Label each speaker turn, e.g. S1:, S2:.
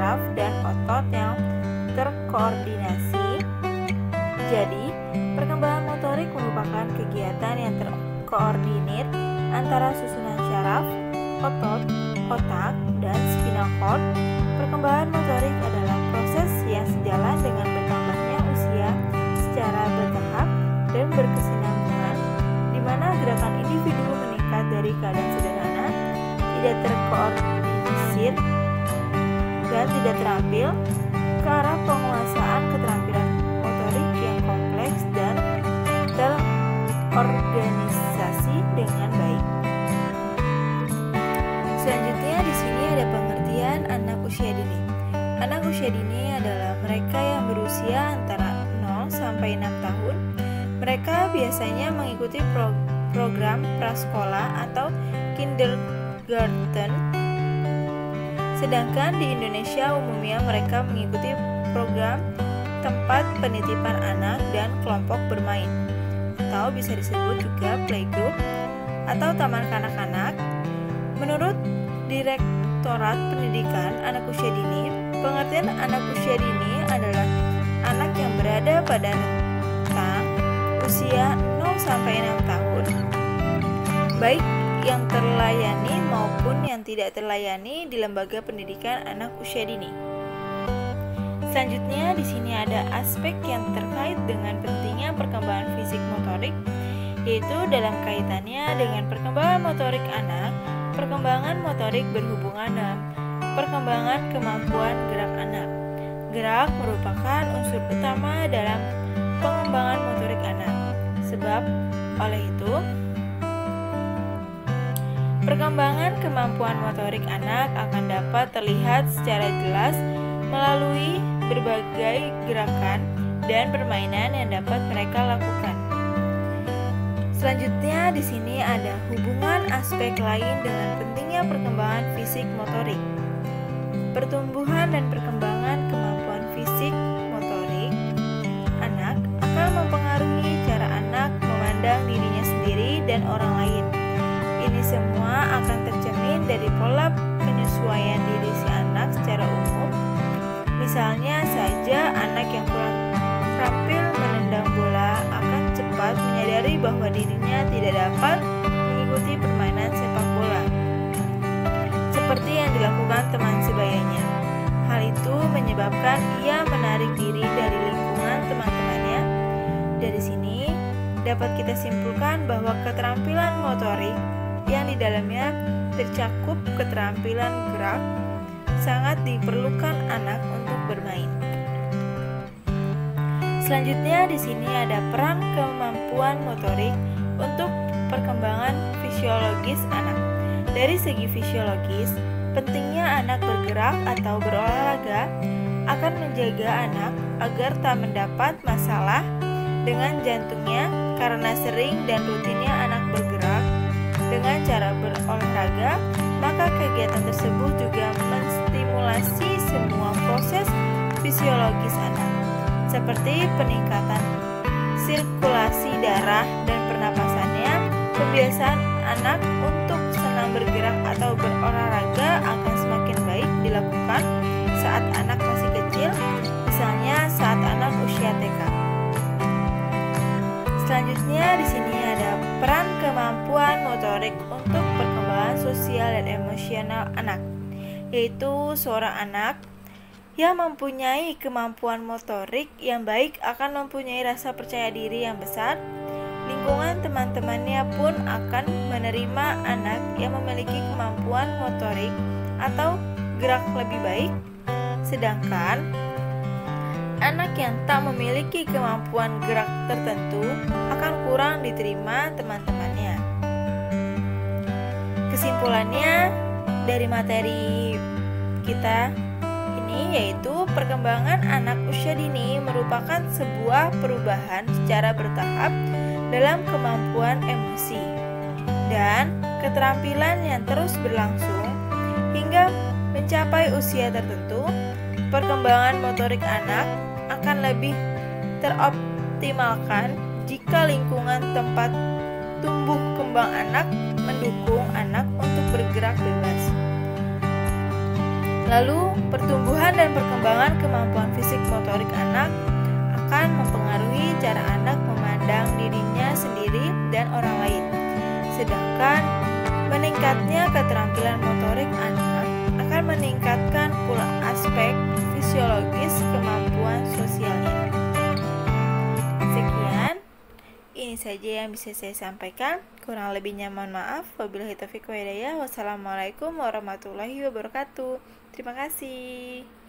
S1: syaraf dan otot yang terkoordinasi. Jadi, perkembangan motorik merupakan kegiatan yang terkoordinir antara susunan syaraf, otot, otak, dan spinal cord. Perkembangan motorik adalah proses yang sejalan dengan bertambahnya usia secara bertahap dan berkesinambungan, di mana gerakan individu meningkat dari keadaan sederhana, tidak terkoordinir, dan tidak terampil, ke arah penguasaan keterampilan motorik yang kompleks dan terorganisasi dengan baik. Selanjutnya di sini ada pengertian anak usia dini. Anak usia dini adalah mereka yang berusia antara 0 sampai 6 tahun. Mereka biasanya mengikuti program prasekolah atau kindergarten. Sedangkan di Indonesia umumnya mereka mengikuti program tempat penitipan anak dan kelompok bermain, atau bisa disebut juga playgroup atau taman kanak-kanak. Menurut Direktorat Pendidikan Anak Usia Dini, pengertian anak usia dini adalah anak yang berada pada rentang usia 0 sampai 6 tahun, baik yang terlayani maupun yang tidak terlayani di lembaga pendidikan anak usia dini. Selanjutnya di sini ada aspek yang terkait dengan pentingnya perkembangan fisik motorik, yaitu dalam kaitannya dengan perkembangan motorik anak. Perkembangan motorik berhubungan dengan perkembangan kemampuan gerak anak. Gerak merupakan unsur utama dalam pengembangan motorik anak. Sebab oleh itu, perkembangan kemampuan motorik anak akan dapat terlihat secara jelas melalui berbagai gerakan dan permainan yang dapat mereka lakukan. Selanjutnya di sini ada hubungan aspek lain dengan pentingnya perkembangan fisik motorik. Pertumbuhan dan perkembangan kemampuan fisik motorik anak akan mempengaruhi cara anak memandang dirinya sendiri dan orang lain. Ini semua akan tercermin dari pola penyesuaian diri si anak secara umum. Misalnya saja anak yang kurang terampil menendang bola akan cepat menyadari bahwa dirinya tidak dapat mengikuti permainan sepak bola seperti yang dilakukan teman sebayanya. Hal itu menyebabkan ia menarik diri dari lingkungan teman-temannya. Dari sini dapat kita simpulkan bahwa keterampilan motorik yang di dalamnya tercakup keterampilan gerak sangat diperlukan anak untuk bermain. Selanjutnya di sini ada peran kemampuan motorik untuk perkembangan fisiologis anak. Dari segi fisiologis, pentingnya anak bergerak atau berolahraga akan menjaga anak agar tak mendapat masalah dengan jantungnya karena sering dan rutinnya anak bergerak dengan cara berolahraga, maka kegiatan tersebut juga menstimulasi semua proses fisiologis anak, seperti peningkatan sirkulasi darah dan pernapasannya. Kebiasaan anak untuk senang bergerak atau berolahraga akan semakin baik dilakukan saat anak masih kecil, misalnya saat anak usia TK. Selanjutnya di sini ada peran kemampuan motorik untuk perkembangan sosial dan emosional anak, yaitu seorang anak yang mempunyai kemampuan motorik yang baik akan mempunyai rasa percaya diri yang besar. Lingkungan teman-temannya pun akan menerima anak yang memiliki kemampuan motorik atau gerak lebih baik. Sedangkan anak yang tak memiliki kemampuan gerak tertentu akan kurang diterima teman-temannya. Kesimpulannya dari materi kita ini yaitu perkembangan anak usia dini merupakan sebuah perubahan secara bertahap dalam kemampuan emosi dan keterampilan yang terus berlangsung hingga mencapai usia tertentu. Perkembangan motorik anak akan lebih teroptimalkan jika lingkungan tempat tumbuh kembang anak mendukung anak untuk bergerak bebas. Lalu, pertumbuhan dan perkembangan kemampuan fisik motorik anak akan mempengaruhi cara anak memandang dirinya sendiri dan orang lain. Sedangkan meningkatnya keterampilan motorik anak akan meningkatkan pula aspek fisiologis kemampuan sosialnya. Sekian, ini saja yang bisa saya sampaikan. Kurang lebihnya mohon maaf. Wabillahi taufiq wa hidayah. Wassalamualaikum warahmatullahi wabarakatuh. Terima kasih.